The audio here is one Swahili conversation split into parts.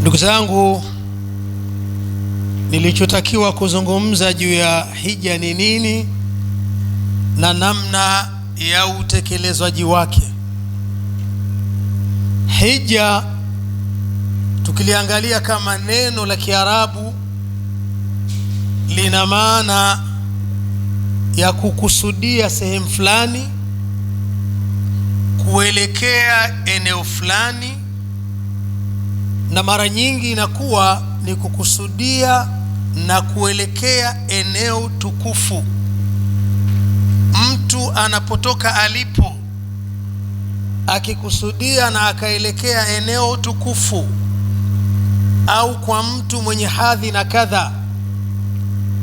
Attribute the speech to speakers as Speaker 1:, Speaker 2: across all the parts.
Speaker 1: Ndugu zangu, nilichotakiwa kuzungumza juu ya hija ni nini na namna ya utekelezwaji wake. Hija tukiliangalia kama neno la Kiarabu lina maana ya kukusudia sehemu fulani, kuelekea eneo fulani, na mara nyingi inakuwa ni kukusudia na kuelekea eneo tukufu. Mtu anapotoka alipo akikusudia na akaelekea eneo tukufu, au kwa mtu mwenye hadhi na kadha,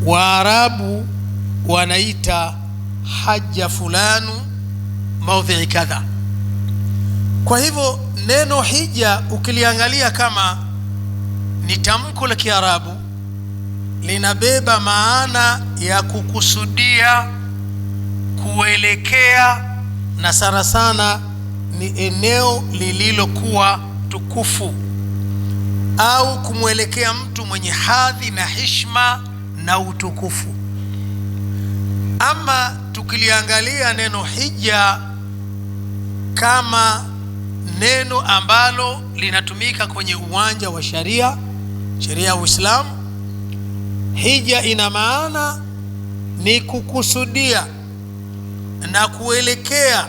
Speaker 1: Waarabu wanaita haja fulanu maudhi kadha. Kwa hivyo neno hija ukiliangalia kama ni tamko la Kiarabu, linabeba maana ya kukusudia, kuelekea, na sana sana ni eneo lililokuwa tukufu, au kumwelekea mtu mwenye hadhi na heshima na utukufu. Ama tukiliangalia neno hija kama neno ambalo linatumika kwenye uwanja wa sheria ya Uislamu, hija ina maana ni kukusudia na kuelekea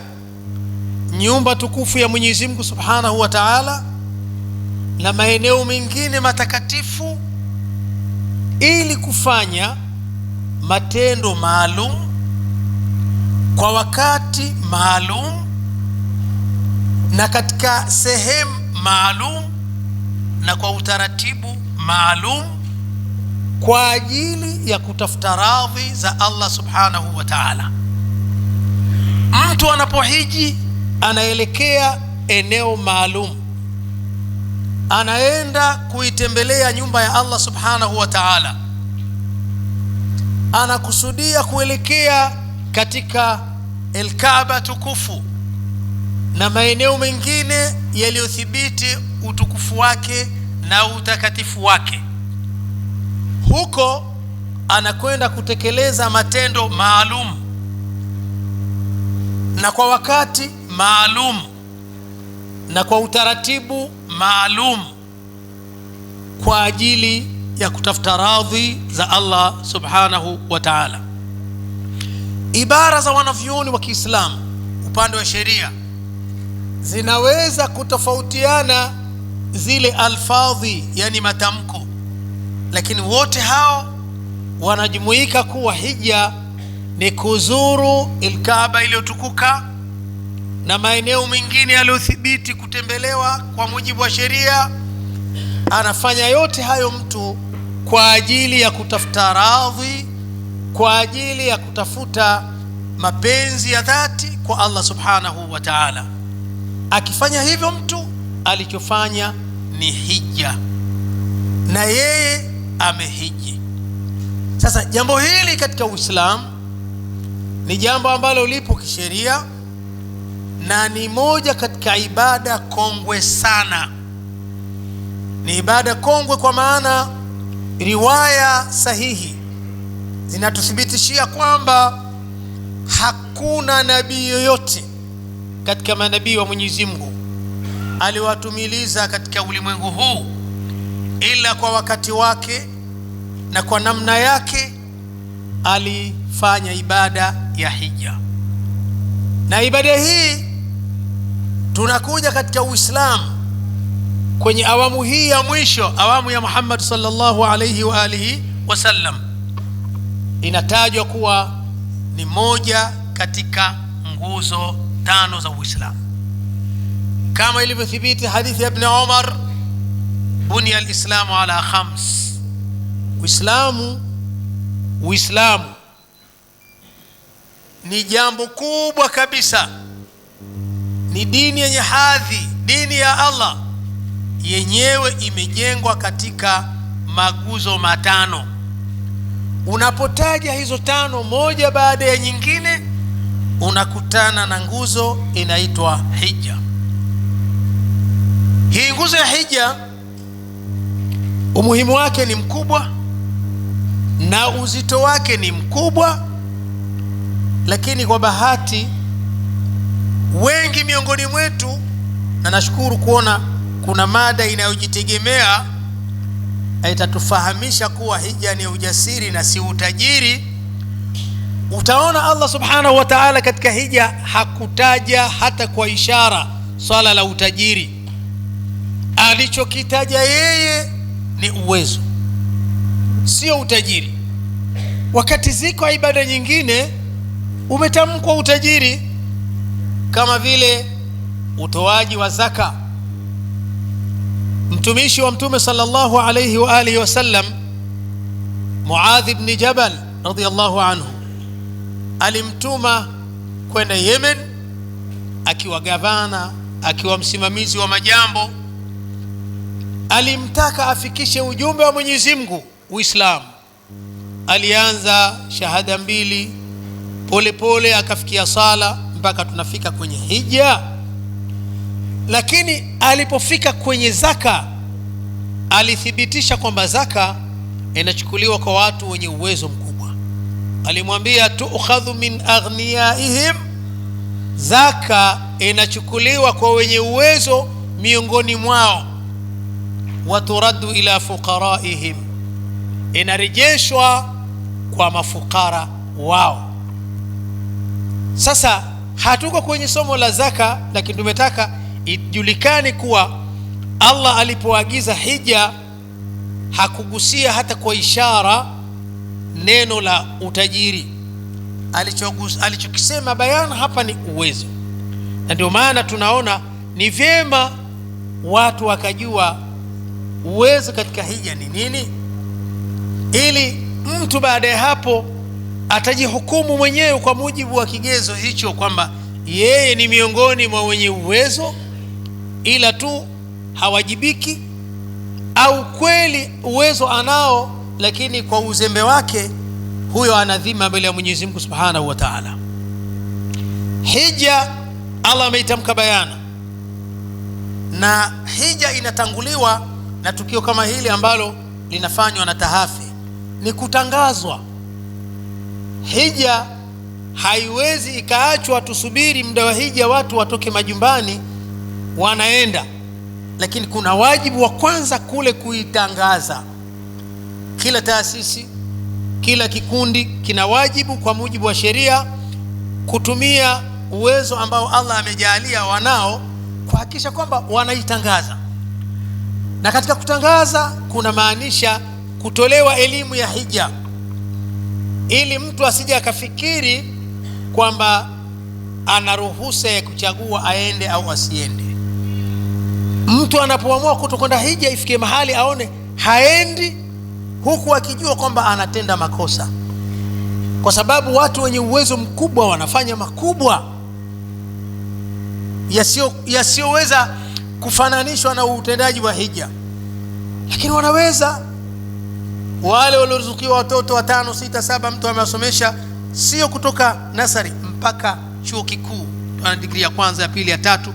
Speaker 1: nyumba tukufu ya Mwenyezi Mungu Subhanahu wa Ta'ala na maeneo mengine matakatifu, ili kufanya matendo maalum kwa wakati maalum na katika sehemu maalum na kwa utaratibu maalum, kwa ajili ya kutafuta radhi za Allah Subhanahu wa Ta'ala. Mtu anapohiji anaelekea eneo maalum, anaenda kuitembelea nyumba ya Allah Subhanahu wa Ta'ala, anakusudia kuelekea katika Al-Kaaba tukufu na maeneo mengine yaliyothibiti utukufu wake na utakatifu wake. Huko anakwenda kutekeleza matendo maalum na kwa wakati maalum na kwa utaratibu maalum, kwa ajili ya kutafuta radhi za Allah Subhanahu wa Ta'ala. Ibara za wanavyuoni wa Kiislamu upande wa sheria zinaweza kutofautiana zile alfadhi, yani matamko, lakini wote hao wanajumuika kuwa hija ni kuzuru Al-Kaaba iliyotukuka na maeneo mengine yaliyothibiti kutembelewa kwa mujibu wa sheria. Anafanya yote hayo mtu kwa ajili ya kutafuta radhi, kwa ajili ya kutafuta mapenzi ya dhati kwa Allah Subhanahu wa Ta'ala. Akifanya hivyo mtu, alichofanya ni hija, na yeye amehiji. Sasa jambo hili katika Uislamu ni jambo ambalo lipo kisheria na ni moja katika ibada kongwe sana. Ni ibada kongwe kwa maana riwaya sahihi zinatuthibitishia kwamba hakuna nabii yoyote katika manabii wa Mwenyezi Mungu aliwatumiliza katika ulimwengu huu ila kwa wakati wake na kwa namna yake alifanya ibada ya hija. Na ibada hii tunakuja katika Uislamu kwenye awamu hii ya mwisho, awamu ya Muhammad sallallahu alayhi wa alihi wasallam, inatajwa kuwa ni moja katika nguzo 5 za Uislamu, kama ilivyothibiti hadithi ya Ibn Umar, bunya al-islamu ala 5. Uislamu ni jambo kubwa kabisa, ni dini yenye hadhi, dini ya Allah yenyewe imejengwa katika maguzo 5. Unapotaja hizo 5 moja baada ya nyingine, unakutana na nguzo inaitwa hija. Hii nguzo ya hija umuhimu wake ni mkubwa na uzito wake ni mkubwa, lakini kwa bahati wengi miongoni mwetu, na nashukuru kuona kuna mada inayojitegemea itatufahamisha kuwa hija ni ujasiri na si utajiri. Utaona Allah subhanahu wa ta'ala katika hija hakutaja hata kwa ishara swala la utajiri. Alichokitaja yeye ni uwezo, sio utajiri. Wakati ziko ibada nyingine umetamkwa utajiri, kama vile utoaji wa zaka. Mtumishi wa Mtume sallallahu alayhi wa alihi wasallam, Muadh ibn Jabal radhiyallahu anhu, alimtuma kwenda Yemen akiwa gavana, akiwa msimamizi wa majambo. Alimtaka afikishe ujumbe wa Mwenyezi Mungu, Uislamu. Alianza shahada 2, pole pole akafikia sala, mpaka tunafika kwenye hija. Lakini alipofika kwenye zaka, alithibitisha kwamba zaka inachukuliwa kwa watu wenye uwezo mkubwa. Alimwambia tu'khadhu min aghniyaihim, zaka inachukuliwa kwa wenye uwezo miongoni mwao, wa turaddu ila fuqaraihim, inarejeshwa kwa mafukara wao. Sasa hatuko kwenye somo la zaka, lakini tumetaka ijulikane kuwa Allah alipoagiza hija hakugusia hata kwa ishara neno la utajiri. Alichokisema bayana hapa ni uwezo, na ndio maana tunaona ni vyema watu wakajua uwezo katika hija ni nini, ili mtu baada ya hapo atajihukumu mwenyewe kwa mujibu wa kigezo hicho, kwamba yeye ni miongoni mwa wenye uwezo ila tu hawajibiki, au kweli uwezo anao lakini kwa uzembe wake huyo anadhima mbele ya Mwenyezi Mungu Subhanahu wa Ta'ala. Hija Allah ameitamka bayana, na hija inatanguliwa na tukio kama hili ambalo linafanywa na Tahafi, ni kutangazwa. Hija haiwezi ikaachwa tusubiri muda wa hija watu watoke majumbani wanaenda, lakini kuna wajibu wa kwanza kule kuitangaza. Kila taasisi, kila kikundi kina wajibu kwa mujibu wa sheria kutumia uwezo ambao Allah amejalia wanao kuhakikisha kwamba wanaitangaza. Na katika kutangaza kuna maanisha kutolewa elimu ya hija, ili mtu asije akafikiri kwamba ana ruhusa ya kuchagua aende au asiende. Mtu anapoamua kutokwenda hija ifike mahali aone haendi, huku akijua kwamba anatenda makosa, kwa sababu watu wenye uwezo mkubwa wanafanya makubwa yasiyoweza kufananishwa na utendaji wa hija. Lakini wanaweza, wale walioruzukiwa watoto 5, 6, 7, mtu amewasomesha sio kutoka nasari mpaka chuo kikuu, ana degree ya kwanza, ya pili, ya tatu.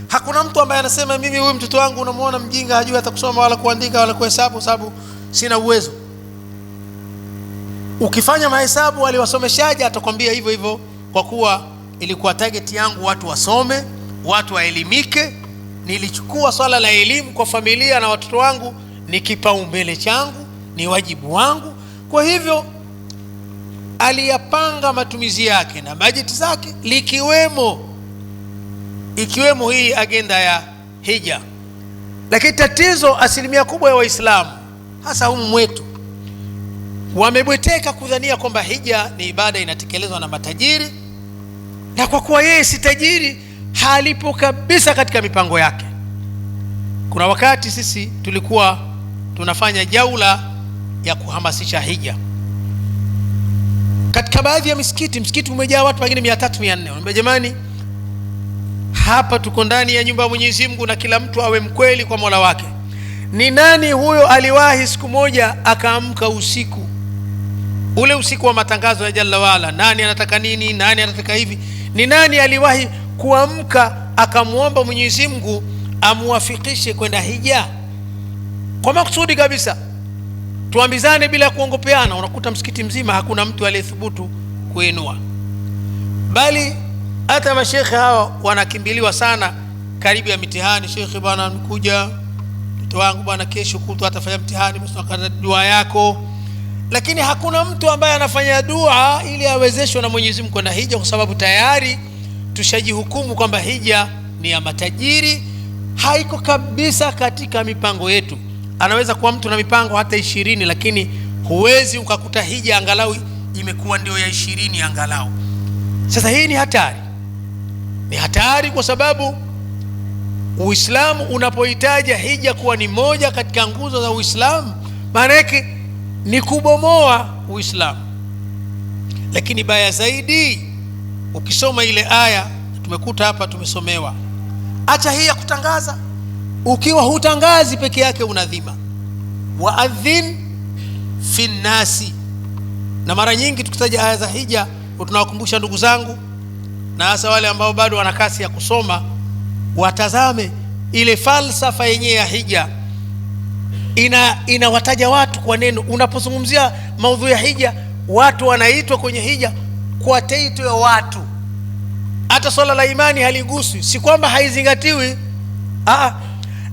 Speaker 1: Hakuna mtu ambaye anasema mimi huyu mtoto wangu unamuona mjinga, hajui hata kusoma wala kuandika wala kuhesabu sababu sina uwezo. Ukifanya mahesabu waliwasomeshaje, atakwambia hivyo hivyo, kwa kuwa ilikuwa target yangu watu wasome, watu waelimike. Nilichukua swala la elimu kwa familia na watoto wangu ni kipaumbele changu, ni wajibu wangu. Kwa hivyo aliyapanga matumizi yake na bajeti zake, ikiwemo hii agenda ya hija. Lakini tatizo, asilimia kubwa ya Waislamu hasa humu mwetu wamebweteka kudhania kwamba hija ni ibada inatekelezwa na matajiri, na kwa kuwa yeye si tajiri halipo kabisa katika mipango yake. Kuna wakati sisi tulikuwa tunafanya jaula ya kuhamasisha hija katika baadhi ya msikiti umejaa watu wengine 300, 400. Unamwambia jamani, hapa tuko ndani ya nyumba ya Mwenyezi Mungu na kila mtu awe mkweli kwa Mola wake. Ni nani huyo aliwahi siku moja akaamka usiku, ule usiku wa matangazo ya Jalla wala, nani anataka nini, nani anataka hivi? Ni nani aliwahi kuamka akamuomba Mwenyezi Mungu amuwafikishe kwenda hija? kwa makusudi kabisa, tuambizane bila kuongopeana. Unakuta msikiti mzima hakuna mtu aliyethubutu kuinua, bali hata mashekhe hawa wanakimbiliwa sana karibu ya mitihani. Shekhe bwana, nikuja mtoto wangu bwana, kesho kutwa atafanya mtihani, mstakata dua yako. Lakini hakuna mtu ambaye anafanya dua ili awezeshwe na Mwenyezi Mungu kwenda hija, kwa sababu tayari tushajihukumu kwamba hija ni ya matajiri, haiko kabisa katika mipango yetu. Anaweza kuwa mtu na mipango hata 20, lakini huwezi ukakuta hija angalau imekuwa ndio ya 20 angalau. Sasa hii ni hatari, ni hatari, kwa sababu Uislamu unapohitaja hija kuwa ni moja katika nguzo za Uislamu, maana yake ni kubomoa Uislamu. Lakini baya zaidi, ukisoma ile aya tumekuta hapa tumesomewa, acha hii ya kutangaza. Ukiwa hutangazi peke yake unadhima, waadhin fi nnasi. Na mara nyingi tukitaja aya za hija tunawakumbusha ndugu zangu, na hasa wale ambao bado wana kasi ya kusoma, watazame ile falsafa yenyewe ya hija. Inawataja watu kwa neno. Unapozungumzia maudhui ya hija, watu wanaitwa kwenye hija kwa taito ya watu. Hata swala la imani haliguswi, si kwamba haizingatiwi,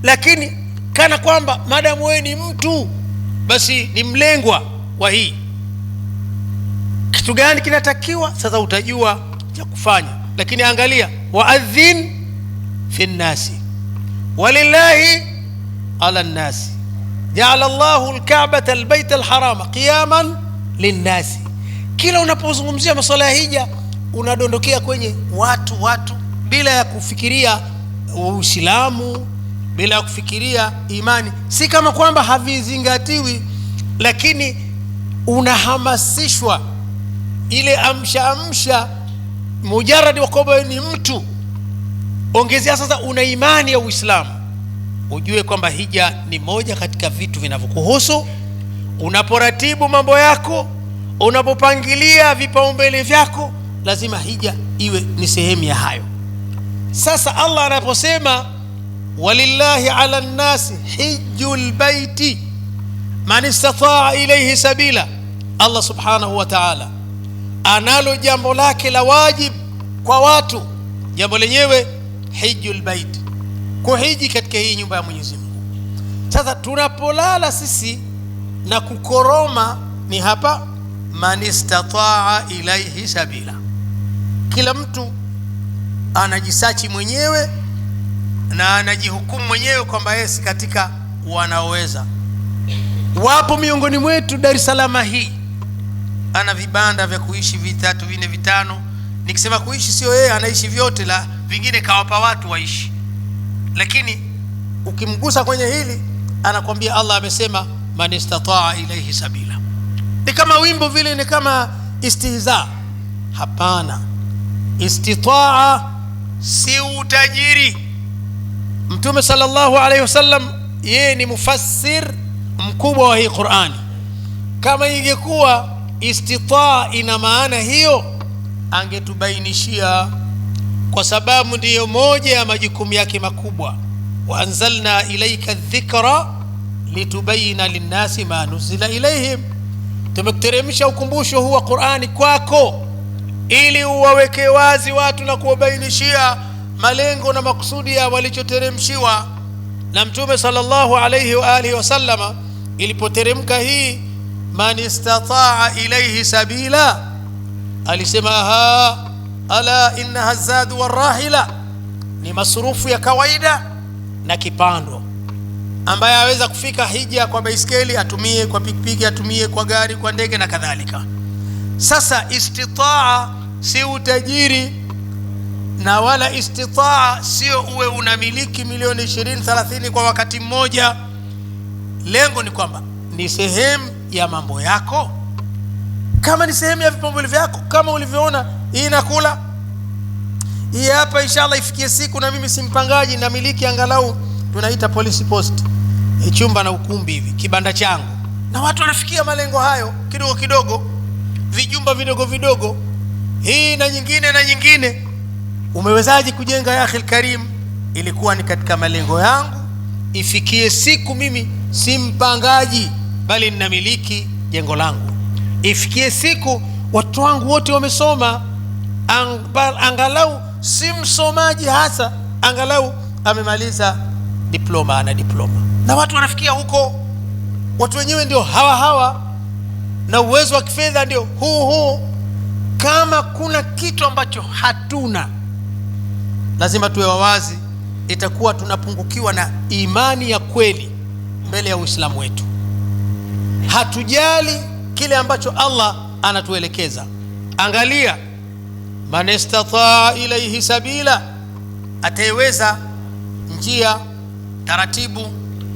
Speaker 1: lakini kana kwamba madamu wewe ni mtu basi ni mlengwa wa hii. Kitu gani kinatakiwa? Sasa utajua cha kufanya. Lakini angalia, waadhin fi nnasi walillahi ala nnasi ja'ala Allahu al-Ka'bata al-Bayta al-Harama qiyaman linnasi. Kila unapozungumzia masuala ya hija unadondokea kwenye watu bila ya kufikiria Uislamu, bila ya kufikiria imani. Si kama kwamba havizingatiwi, lakini unahamasishwa ile amsha mujarrad wa kwamba ni mtu. Ongezea sasa una imani ya Uislamu, ujue kwamba hija ni moja katika vitu vinavyokuhusu. Unaporatibu mambo yako, unapopangilia vipaumbele vyako, lazima hija iwe ni sehemu ya hayo. Sasa Allah anaposema walillahi ala nnasi hijjul baiti man istata'a ilayhi sabila, Allah subhanahu wa ta'ala analo jambo lake la wajib kwa watu. Jambo lenyewe hijjul bait, kuhiji katika hii nyumba ya Mwenyezi Mungu. Sasa tunapolala sisi na kukoroma ni hapa man istata'a ilayhi sabila. Kila mtu anajisachi mwenyewe na anajihukumu mwenyewe kwamba yeye si katika wanaoweza. Wapo miongoni mwetu Dar es Salaam hii ana vibanda vya kuishi 3, 4, 5. Nikisema kuishi sio yeye anaishi vyote, la vingine kawapa watu waishi. Lakini ukimgusa kwenye hili anakwambia Allah amesema man istata'a ilayhi sabila. Ni kama wimbo vile, ni kama istihza. Hapana, istita'a si utajiri. Mtume sallallahu alayhi wasallam yeye ni mufassir mkubwa wa hii Qur'ani. Kama ingekuwa istita'a ina maana hiyo, angetubainishia, kwa sababu ndiyo moja ya majukumu yake makubwa. Wa anzalna ilayka dhikra litubayina linnasi ma nuzila ilayhim, tumekuteremsha ukumbusho huu wa Qur'ani kwako ili uwaweke wazi watu na kuwabainishia malengo na makusudi ya walichoteremshiwa. Na Mtume sallallahu alayhi wa alihi wasallama ilipoteremka hii man istata'a ilayhi sabila, alisema ala innaha zadu warahila, ni masrufu ya kawaida na kipando, ambaye aweza kufika hija kwa baiskeli atumie, kwa pikipiki atumie, kwa gari, kwa ndege na kadhalika. Sasa istita'a si utajiri, na wala istita'a sio uwe unamiliki milioni 20, 30 kwa wakati mmoja. Lengo ni kwamba ni sehemu ya mambo yako. Kama ni sehemu ya vipaumbele vyako, kama ulivyoona hii nakula hii hapa, inshallah ifikie siku na mimi simpangaji na miliki angalau tunaita police post, chumba na ukumbi hivi, kibanda changu, na watu wanafikia malengo hayo kidogo kidogo, vijumba vidogo vidogo, hii na nyingine na nyingine. Umewezaje kujenga ya akhil karim? Ilikuwa ni katika malengo yangu ifikie siku mimi si mpangaji bali ninamiliki jengo langu. Ifikie siku watu wangu wote wamesoma, angalau si msomaji hasa, angalau amemaliza diploma, ana diploma. Na watu wanafikia huko, watu wenyewe ndio hawa na uwezo wa kifedha ndio huu. Kama kuna kitu ambacho hatuna, lazima tuwe wawazi, itakuwa tunapungukiwa na imani ya kweli mbele ya Uislamu wetu. Hatujali kile ambacho Allah anatuelekeza. Angalia, man istataa ilayhi sabila, ataiweza njia, taratibu,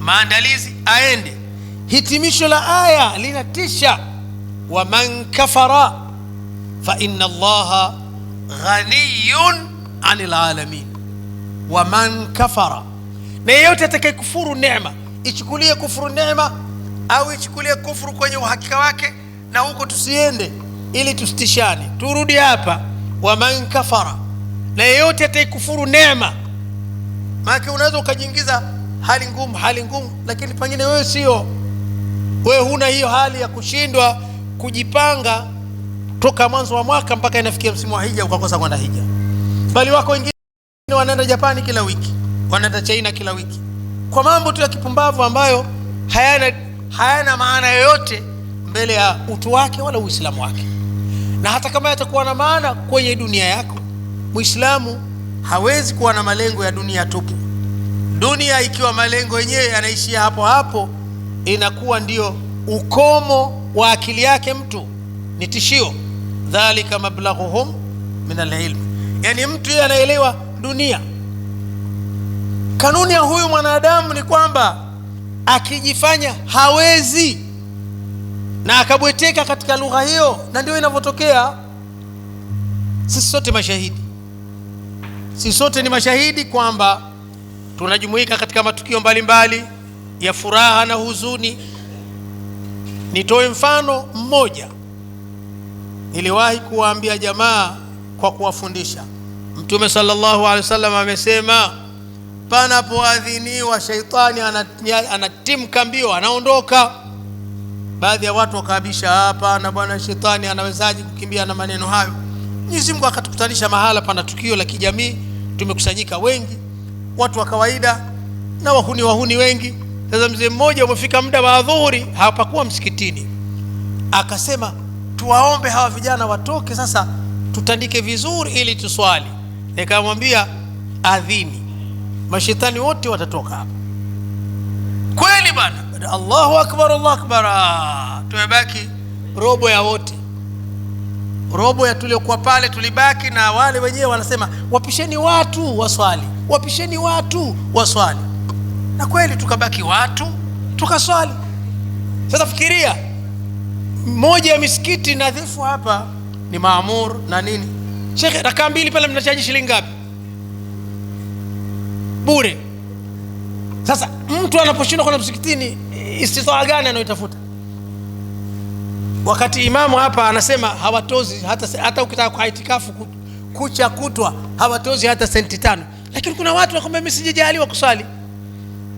Speaker 1: maandalizi, aende. Hitimisho la aya linatisha, wa man kafara fa inna Allaha ghaniyun anil alamin. Wa man kafara, na yeyote atakayekufuru neema, ichukulie kufuru neema au ichukulie kufuru kwenye uhakika wake, na huko tusiende ili tusitishane, turudi hapa. Wa man kafara, na yeyote atakayekufuru neema. Maana unaweza ukajiingiza hali ngumu, lakini pengine wewe huna hiyo hali ya kushindwa kujipanga toka mwanzo wa mwaka mpaka inafikia msimu wa hija ukakosa kwenda hija. Bali wako wengine wanaenda Japani kila wiki, wanaenda China kila wiki, kwa mambo tu ya kipumbavu ambayo hayana maana yoyote mbele ya utu wake wala Uislamu wake. Na hata kama yatakuwa na maana kwenye dunia yako, Muislamu hawezi kuwa na malengo ya dunia tupu. Dunia ikiwa malengo yenyewe yanaishia hapo, inakuwa ndio ukomo wa akili yake, mtu ni tishio. Dhalika mablaghuhum min alilm, yani mtu yeye anaelewa dunia. Kanuni ya huyu mwanadamu ni kwamba akijifanya hawezi na akabweteka katika lugha hiyo, na ndio inavyotokea. Sisi sote ni mashahidi kwamba tunajumuika katika matukio mbalimbali ya furaha na huzuni. Nitoe mfano mmoja. Niliwahi kuwaambia jamaa kwa kuwafundisha, Mtume sallallahu alaihi wasallam amesema, panapoadhiniwa shaitani anatimka mbio, anaondoka. Baadhi ya watu wakaabisha, hapa na bwana, shetani anawezaje kukimbia na maneno hayo? Mwenyezi Mungu akatukutanisha mahala pana tukio la kijamii, tumekusanyika wengi, watu wa kawaida na wahuni wengi. Sasa mzee mmoja umefika muda wa adhuhuri, hapakuwa msikitini, akasema tuwaombe hawa vijana watoke sasa tutandike vizuri ili tuswali. Nikamwambia adhini, mashetani wote watatoka hapa. Kweli bana, Allahu akbar, Allahu akbar. Tumebaki robo ya wote, robo ya tuliokuwa pale tulibaki, na wale wenyewe wanasema wapisheni watu waswali, na kweli tukabaki watu tukaswali. Sasa fikiria, moja ya misikiti nadhifu hapa ni Maamur na nini, Sheikh, rakaa mbili pale mnachaji shilingi ngapi? Bure. Sasa mtu anaposhindwa kwenda msikitini, istitaa gani anayotafuta? Wakati imamu hapa anasema hawatozi hata ukitaka kwa itikafu kucha kutwa hawatozi hata senti 5, lakini kuna watu wakwambia mimi sijajaliwa kusali.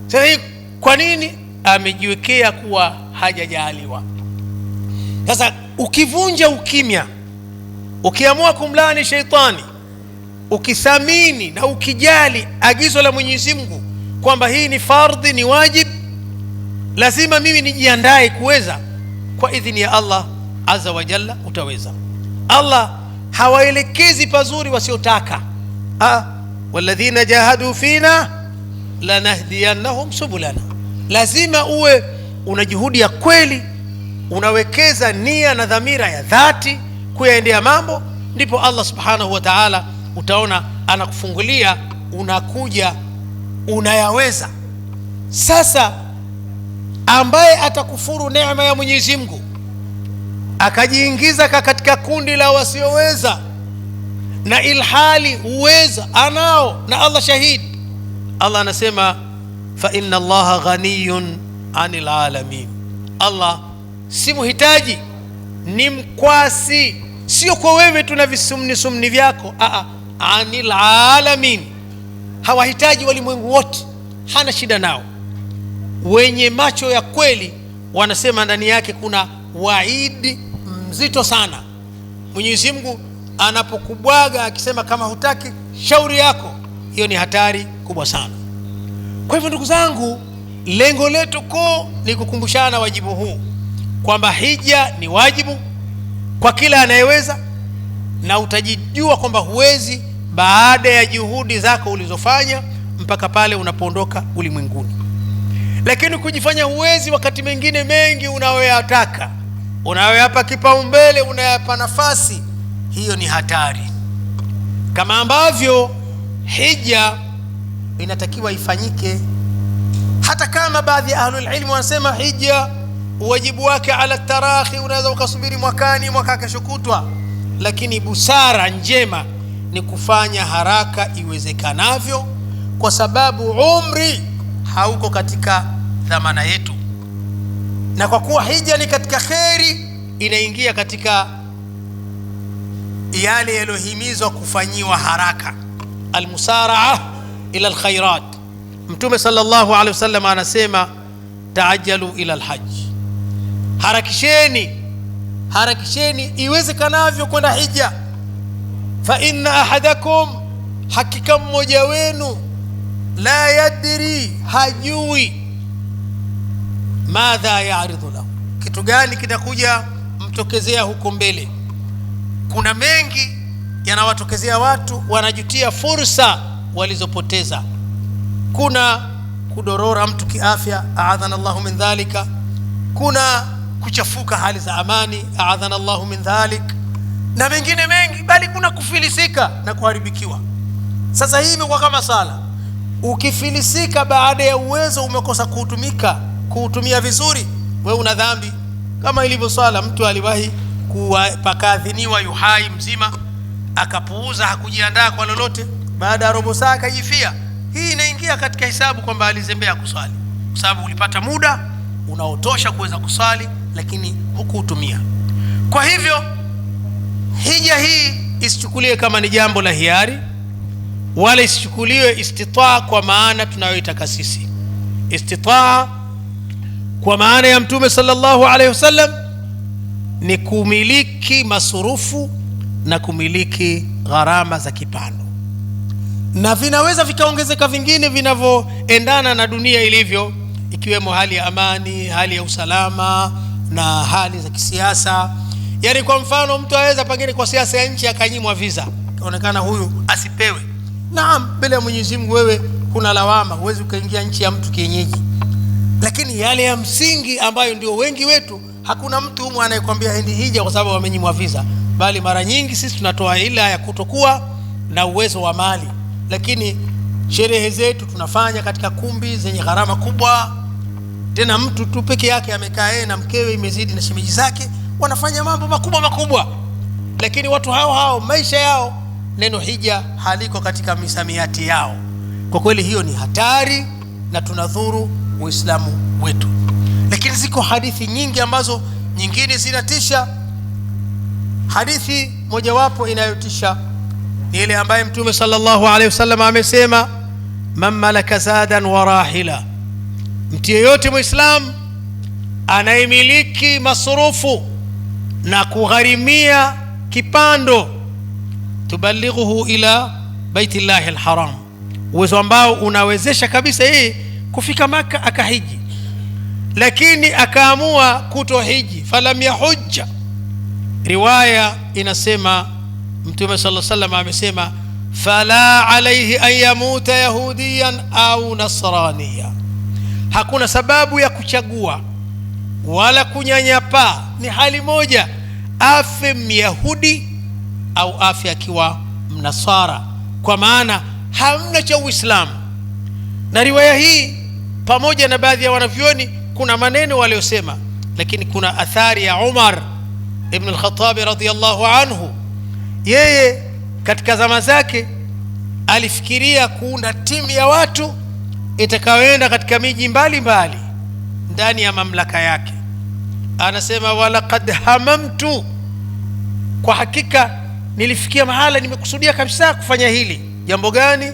Speaker 1: Sasa hii kwa nini? Amejiwekea kuwa hajajaliwa. Sasa ukivunja ukimya, ukiamua kumlani sheitani, ukithamini na ukijali agizo la Mwenyezi Mungu kwamba hii ni fardhi, ni wajib, lazima mimi nijiandae kuweza, kwa idhini ya Allah azza wa jalla utaweza. Allah hawaelekezi pazuri wasiotaka. Walladhina jahadu fina lanahdiyannahum subulana. Lazima uwe una juhudi ya kweli, unawekeza nia na dhamira ya dhati kuyaendea mambo, ndipo Allah subhanahu wa ta'ala utaona anakufungulia, unakuja, unayaweza. Sasa ambaye atakufuru neema ya Mwenyezi Mungu akajiingiza katika kundi la wasioweza, na ilhali uweza anao na Allah shahidi, Allah anasema fa inna Allaha ghaniyun anil alamin. Allah si muhitaji, ni mkwasi, sio kwa wewe tuna visumni vyako, anil alamin. Hawahitaji walimwengu wote, hana shida nao. wenye macho ya kweli wanasema ndani yake kuna waidi mzito sana. Mwenyezi Mungu anapokubwaga akisema kama hutaki shauri yako, hiyo ni hatari kubwa sana. Kwa hivyo ndugu zangu, lengo letu kuu ni kukumbushana wajibu huu kwamba hija ni wajibu kwa kila anayeweza, na utajijua kwamba huwezi baada ya juhudi zako ulizofanya mpaka pale unapoondoka ulimwenguni. Lakini kujifanya huwezi wakati mengine mengi unayoyataka, unayoyapa kipaumbele, unayapa nafasi, hiyo ni hatari. Kama ambavyo hija inatakiwa ifanyike, hata kama baadhi ya ahlul ilmu wanasema hija wajibu wake ala tarakhi, unaweza ukasubiri mwakani, mwaka kesho kutwa, lakini busara njema ni kufanya haraka iwezekanavyo, kwa sababu umri hauko katika dhamana yetu, na kwa kuwa hija ni katika kheri, inaingia katika yale yalohimizwa kufanyiwa haraka, almusaraa ila alkhairat. Mtume sallallahu alaihi wasallam anasema taajalu ila alhajj, harakisheni iwezekanavyo kwenda hija. Fa inna ahadakum, hakika mmoja wenu, la yadri, hajui, madha ya'ridhu lahu, kitu gani kitakuja mtokezea huko mbele. Kuna mengi yanawatokezea watu, wanajutia fursa walizopoteza. Kuna kudorora mtu kiafya, a'adhana Allahu min dhalika. Kuna kuchafuka hali za amani, a'adhana Allahu min dhalik, na mengine mengi, bali kuna kufilisika na kuharibikiwa. Sasa hii imekuwa kama sala, ukifilisika baada ya uwezo umekosa kuutumia vizuri, wewe una dhambi. Kama ilivyo swala, mtu aliwahi pakadhiniwa yuhai mzima, akapuuza, hakujiandaa kwa lolote, baada ya robo saa akajifia, hii inaingia katika hisabu kwamba alizembea kuswali, kwa sababu ulipata muda unaotosha kuweza kuswali lakini hukuutumia. Kwa hivyo hija hii isichukuliwe kama ni jambo la hiari, wala isichukuliwe istitaa kwa maana tunayoitaka sisi. Istitaa kwa maana ya Mtume sallallahu alaihi wasallam ni kumiliki masurufu na kumiliki gharama za kipando, na vinaweza vikaongezeka vingine vinavyoendana na dunia ilivyo, ikiwemo hali ya amani, hali ya usalama na hali za kisiasa. Yani kwa mfano, mtu aweza pengine kwa siasa ya nchi akanyimwa visa, kaonekana huyu asipewe. Naam, mbele ya Mwenyezi Mungu wewe kuna lawama, huwezi ukaingia nchi ya mtu kienyeji. Lakini yale ya msingi ambayo ndio wengi wetu, hakuna mtu humu anayekwambia endi hija kwa sababu amenyimwa visa, bali mara nyingi sisi tunatoa ila ya kutokuwa na uwezo wa mali. Lakini sherehe zetu tunafanya katika kumbi zenye gharama kubwa, tena mtu tu peke yake amekaa yeye na mkewe, imezidi na shemeji zake, wanafanya mambo makubwa. Lakini watu hao maisha yao, neno hija haliko katika misamiati yao. Kwa kweli hiyo ni hatari na tunadhuru Uislamu wetu. Lakini ziko hadithi nyingi ambazo nyingine zinatisha. Hadithi mojawapo inayotisha ni ile ambaye Mtume sallallahu alaihi wasallam amesema, man malaka zadan wa rahila, mtu yeyote Muislam anayemiliki masurufu na kugharimia kipando, tubalighuhu ila baitillahi alharam, uwezo ambao unawezesha kabisa yeye kufika Maka akahiji, lakini akaamua kutohiji, falam yahujja. Riwaya inasema Mtume sallallahu alaihi wasallam amesema, fala alayhi an yamuta yahudiyan au nasraniya, hakuna sababu ya kuchagua wala kunyanyapaa, ni hali moja, afe myahudi au afe akiwa mnasara, kwa maana hamna cha Uislamu. Na riwaya hii pamoja na baadhi ya wanavyoni kuna maneno waliosema, lakini kuna athari ya Umar ibn al-Khattab radhiyallahu anhu. Yeye katika zama zake alifikiria kuunda timu ya watu itakayoenda katika miji mbalimbali ndani ya mamlaka yake. Anasema, walaqad hamamtu, kwa hakika nilifikia mahala nimekusudia kabisa kufanya hili. Jambo gani?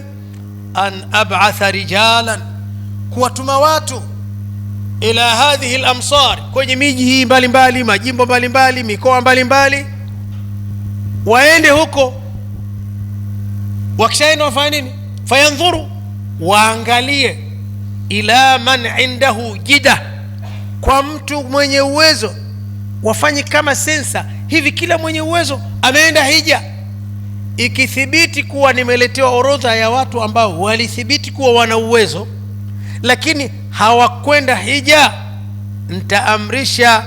Speaker 1: An ab'atha rijalan, kuwatuma watu ila hadhihi al-amsar, kwenye miji hii mbalimbali, majimbo mbalimbali, mikoa mbalimbali, waende huko. Wakishaenda wafanye nini? Fayanzuru, waangalie, ila man indahu jida, kwa mtu mwenye uwezo. Wafanye kama sensa hivi, kila mwenye uwezo ameenda hija. Ikithibiti kuwa nimeletewa orodha ya watu ambao walithibiti kuwa wana uwezo lakini hawakwenda hija, nitaamrisha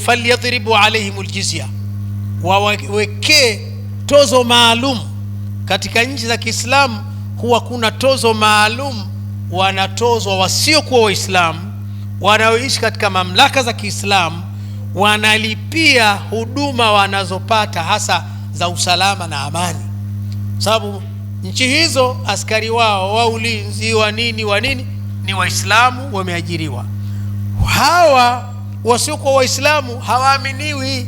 Speaker 1: falyadhribu alaihim aljizya, wawekee tozo maalum. Katika nchi za Kiislamu huwa kuna tozo maalum wanatozwa wasiokuwa Waislamu wanaoishi katika mamlaka za Kiislamu, wanalipia huduma wanazopata hasa za usalama na amani, sababu nchi hizo askari wao wa ulinzi wa nini ni Waislamu wameajiriwa. Hawa wasiokuwa Waislamu hawaaminiwi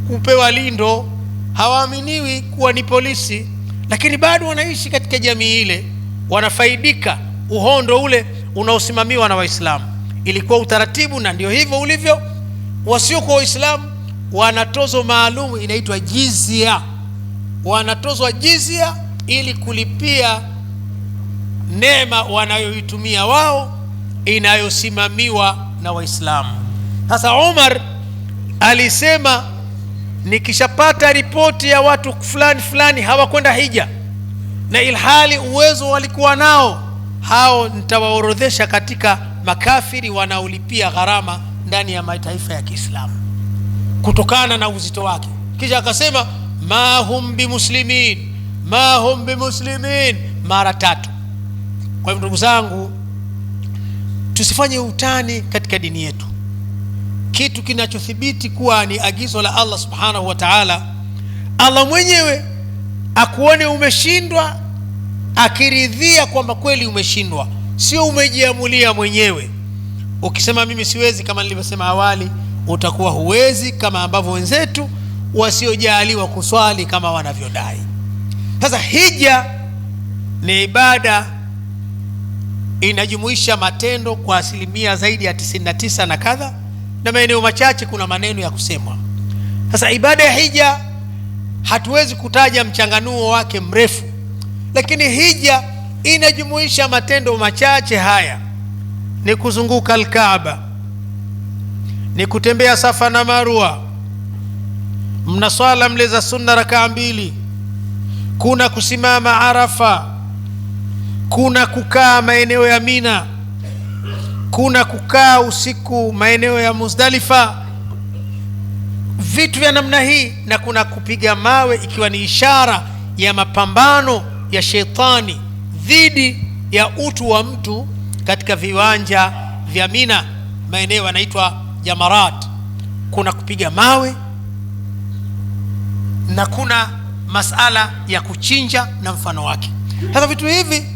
Speaker 1: kupewa lindo, hawaaminiwi kuwa ni polisi, lakini bado wanaishi katika jamii ile, wanafaidika uhondo ule unaosimamiwa na Waislamu. Ilikuwa utaratibu na ndio hivyo ulivyo. Wasiokuwa Waislamu wanatozo maalum inaitwa jizya, wanatozwa jizya ili kulipia neema wanayoitumia wao inayosimamiwa na Waislamu. Sasa Umar alisema, nikishapata ripoti ya watu fulani fulani hawakwenda hija na ilhali uwezo walikuwa nao, hao nitawaorodhesha katika makafiri wanaolipia gharama ndani ya mataifa ya Kiislamu kutokana na uzito wake. Kisha akasema ma hum bimuslimin, ma hum bimuslimin, mara 3. Kwa hivyo ndugu zangu, tusifanye utani katika dini yetu. Kitu kinachothibiti kuwa ni agizo la Allah subhanahu wa ta'ala, Allah mwenyewe akuone umeshindwa, akiridhia kwamba kweli umeshindwa, sio umejiamulia mwenyewe. Ukisema mimi siwezi, kama nilivyosema awali, utakuwa huwezi, kama ambavyo wenzetu wasiojaliwa kuswali kama wanavyodai. Sasa hija ni ibada inajumuisha matendo kwa asilimia zaidi ya 99 na kadha, na maeneo machache kuna maneno ya kusemwa. Sasa ibada ya hija hatuwezi kutaja mchanganuo wake mrefu, lakini hija inajumuisha matendo machache haya: ni kuzunguka Al-Kaaba, ni kutembea Safa na Marwa, mna swala mle za sunna rakaa 2, kuna kusimama Arafa, kuna kukaa maeneo ya Mina, kuna kukaa usiku maeneo ya Muzdalifa, vitu vya namna hii, na kuna kupiga mawe ikiwa ni ishara ya mapambano ya shetani dhidi ya utu wa mtu katika viwanja vya Mina, maeneo yanaitwa Jamarat. Kuna kupiga mawe na kuna masala ya kuchinja na mfano wake. Sasa vitu hivi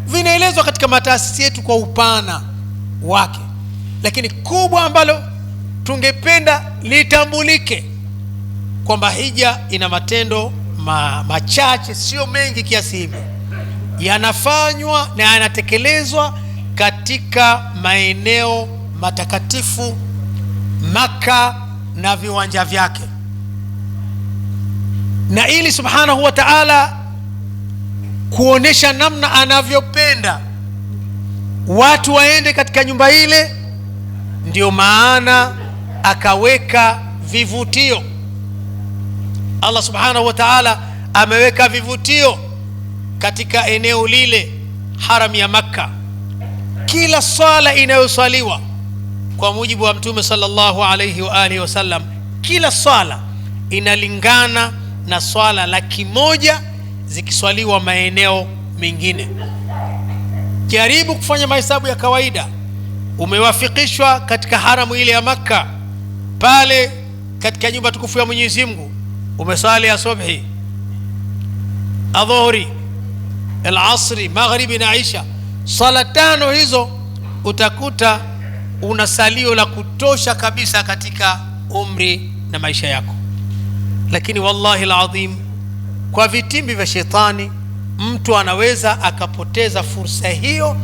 Speaker 1: vinaelezwa katika mataasisi yetu kwa upana wake, lakini kubwa ambalo tungependa litambulike kwamba hija ina matendo machache, sio mengi kiasi hivi, yanafanywa na yanatekelezwa katika maeneo matakatifu Maka na viwanja vyake. Na ili subhanahu wa ta'ala kuonesha namna anavyopenda watu waende katika nyumba ile, ndio maana akaweka vivutio. Allah subhanahu wa ta'ala ameweka vivutio katika eneo lile, haram ya Makka. Kila swala inayoswaliwa kwa mujibu wa Mtume sallallahu alayhi wa alihi wasallam, kila swala inalingana na swala 100,000 zikiswaliwa maeneo mengine. Jaribu kufanya mahesabu ya kawaida. Umewafikishwa katika haramu ile ya Makka, pale katika nyumba tukufu ya Mwenyezi Mungu, umesali asubuhi, adhuhuri, al-asri, maghribi na isha, sala 5 hizo, utakuta una salio la kutosha kabisa katika umri na maisha yako. Lakini wallahi alazim, kwa vitimbi vya shetani, mtu anaweza akapoteza fursa hiyo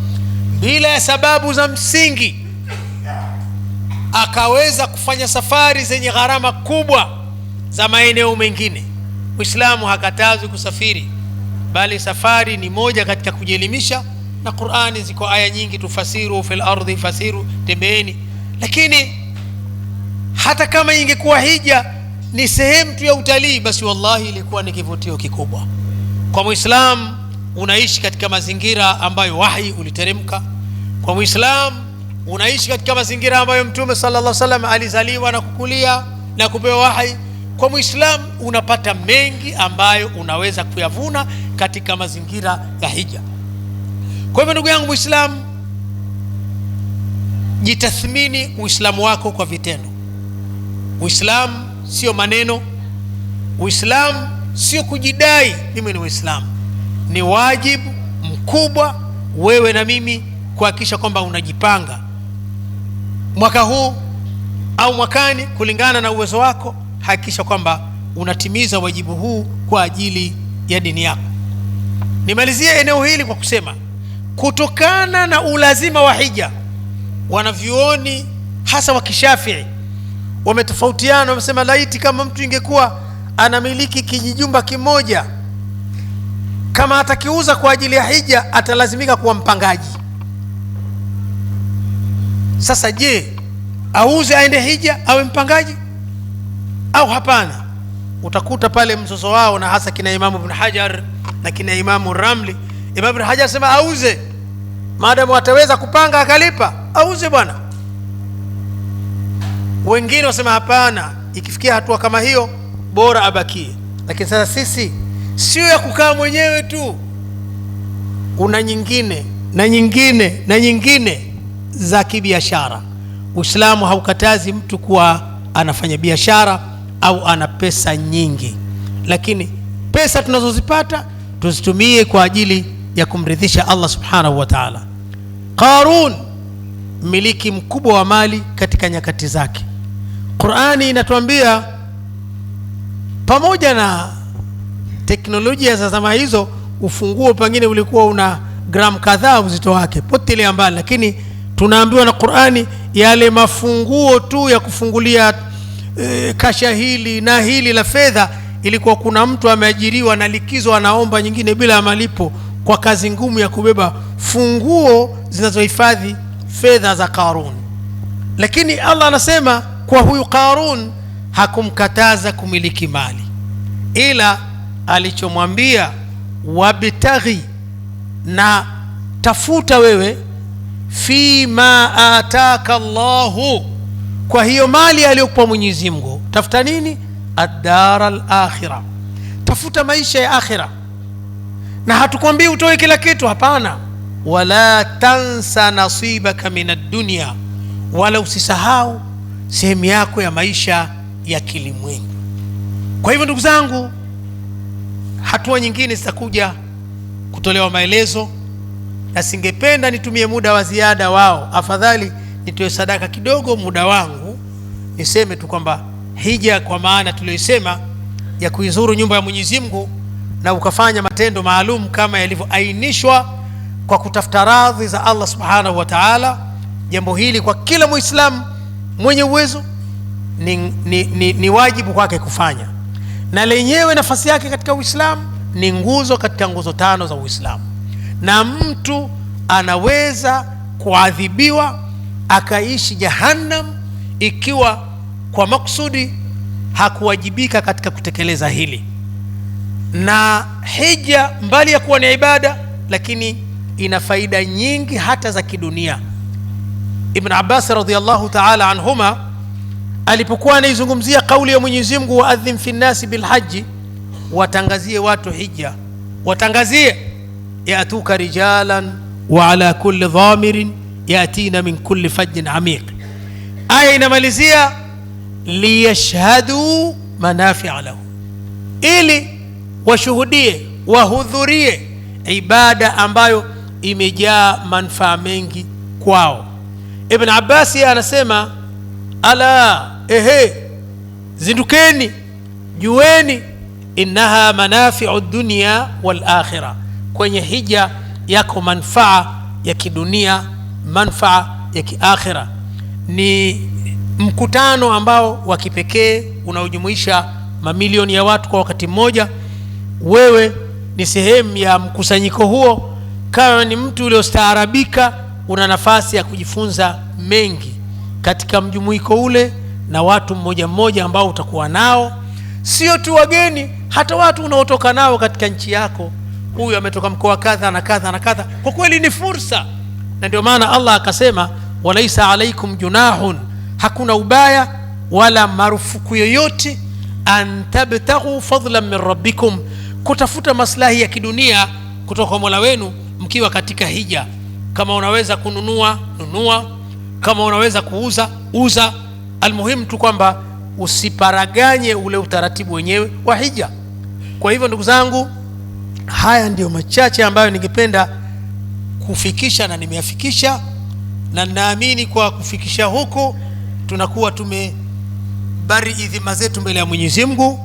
Speaker 1: bila ya sababu za msingi, akaweza kufanya safari zenye gharama kubwa za maeneo mengine. Muislamu hakatazwi kusafiri, bali safari ni moja katika kujielimisha, na Qur'ani ziko aya nyingi, tufasiru fil ardhi fasiru, tembeeni. Lakini hata kama ingekuwa hija ni sehemu tu ya utalii, basi wallahi ilikuwa ni kivutio kikubwa kwa Muislamu. Unaishi katika mazingira ambayo wahi uliteremka kwa Muislamu, unaishi katika mazingira ambayo Mtume sallallahu alaihi wasallam alizaliwa na kukulia na kupewa wahi. Kwa Muislamu unapata mengi ambayo unaweza kuyavuna katika mazingira ya hija. Kwa hivyo ndugu yangu Muislamu, jitathmini Uislamu wako kwa vitendo. Uislamu sio maneno, Uislamu sio kujidai mimi ni Muislamu. Ni wajibu mkubwa wewe na mimi kuhakikisha kwamba unajipanga mwaka huu au mwakani kulingana na uwezo wako. Hakikisha kwamba unatimiza wajibu huu kwa ajili ya dini yako. Nimalizie eneo hili kwa kusema, kutokana na ulazima wa hija, wanavyuoni hasa wa Kishafii wametofautiana. Wamesema laiti kama mtu ingekuwa anamiliki kijijumba kimoja, kama atakiuza kwa ajili ya hija atalazimika kuwa mpangaji. Sasa je, auze aende hija awe mpangaji au hapana? Utakuta pale mzozo wao, na hasa kina Imamu Ibn Hajar na kina Imamu Ramli. Imamu Ibn Hajar sema auze, maadamu ataweza kupanga akalipa, auze bwana. Wengine wasema hapana, ikifikia hatua kama hiyo bora abakie. Lakini sasa sisi sio ya kukaa mwenyewe tu, una nyingine na nyingine na nyingine za kibiashara. Uislamu haukatazi mtu kuwa anafanya biashara au ana pesa nyingi, lakini pesa tunazozipata tuzitumie kwa ajili ya kumridhisha Allah subhanahu wa ta'ala. Qarun, miliki mkubwa wa mali katika nyakati zake. Qur'ani inatuambia pamoja na teknolojia za zama hizo, ufunguo pengine ulikuwa una gramu kadhaa uzito wake, potelea mbali, lakini tunaambiwa na Qur'ani yale mafunguo tu ya kufungulia kasha hili na hili la fedha, ilikuwa kuna mtu ameajiriwa na likizo anaomba nyingine bila malipo kwa kazi ngumu ya kubeba funguo zinazohifadhi fedha za Qarun. Lakini Allah anasema kwa huyu Qarun hakumkataza kumiliki mali, ila alichomwambia wabtaghi, na tafuta wewe fima ataka Allahu, kwa hiyo mali aliyokupa Mwenyezi Mungu. Tafuta nini? Ad-dara al-akhirah, tafuta maisha ya akhira. Na hatukwambii utoe kila kitu, hapana. Wala tansa nasibaka min ad-dunya, wala usisahau sehemu yako ya maisha ya kilimwengu. Kwa hivyo ndugu zangu, hatua nyingine zitakuja kutolewa maelezo, na singependa nitumie muda wa ziada wao. Afadhali nitoe sadaka kidogo muda wangu, niseme tu kwamba hija kwa maana tuliyosema ya kuizuru nyumba ya Mwenyezi Mungu na ukafanya matendo maalum kama yalivyoainishwa kwa kutafuta radhi za Allah subhanahu wa ta'ala. Jambo hili kwa kila Muislamu mwenye uwezo ni wajibu kwake kufanya, na lenyewe nafasi yake katika Uislamu ni nguzo katika nguzo tano za Uislamu. Na mtu anaweza kuadhibiwa akaishi jahannam ikiwa kwa maksudi hakuwajibika katika kutekeleza hili. Na hija mbali ya kuwa ni ibada, lakini ina faida nyingi hata za kidunia. Ibn Abbas radhiyallahu ta'ala anhuma alipokuwa anaizungumzia kauli ya Mwenyezi Mungu, waadhim fi nnasi bilhaji, watangazie watu hija, watangazie yatuka rijalan wa ala kulli dhamirin yatina min kulli fajjin amiq. Aya inamalizia liyashhadu manafi'a lahu, ili washuhudie, wahudhurie ibada ambayo imejaa manufaa mengi kwao. Ibn Abbas anasema ala, zindukeni, jueni, innaha manafi'u dunya wal akhirah, kwenye hija yako manufaa ya kidunia, manfaa ya kiakhira. Ni mkutano ambao wa kipekee unaojumuisha mamilioni ya watu kwa wakati mmoja. Wewe ni sehemu ya mkusanyiko huo. Kama ni mtu uliostaarabika, una nafasi ya kujifunza mengi katika mjumuiko ule na watu mmoja mmoja ambao utakuwa nao, sio tu wageni, hata watu unaotoka nao katika nchi yako. Huyu ametoka mkoa kadha na kadha na kadha. Kwa kweli ni fursa, na ndio maana Allah akasema walaisa alaikum junahun, hakuna ubaya wala marufuku yoyote, an tabtaghu fadlan min rabbikum, kutafuta maslahi ya kidunia kutoka kwa Mola wenu mkiwa katika hija. Kama unaweza kununua, nunua. Kama unaweza kuuza, uza. Almuhimu tu kwamba usiparaganye ule utaratibu wenyewe wa hija. Kwa hivyo ndugu zangu, haya ndio machache ambayo ningependa kufikisha na nimeyafikisha, na naamini kwa kufikisha huko tunakuwa tumebari idhima zetu mbele ya Mwenyezi Mungu.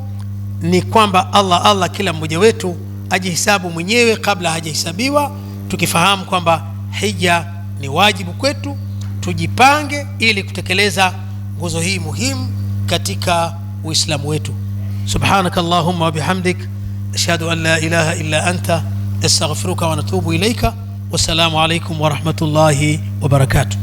Speaker 1: Ni kwamba Allah kila mmoja wetu ajihesabu mwenyewe kabla hajahesabiwa, tukifahamu kwamba hija ni wajibu kwetu. Tujipange ili kutekeleza nguzo hii muhimu katika Uislamu wetu. Subhanakallahumma wa bihamdik, ashhadu an la ilaha illa anta, astaghfiruka wa natubu ilaika. Wassalamu alaikum wa rahmatullahi wa barakatuh.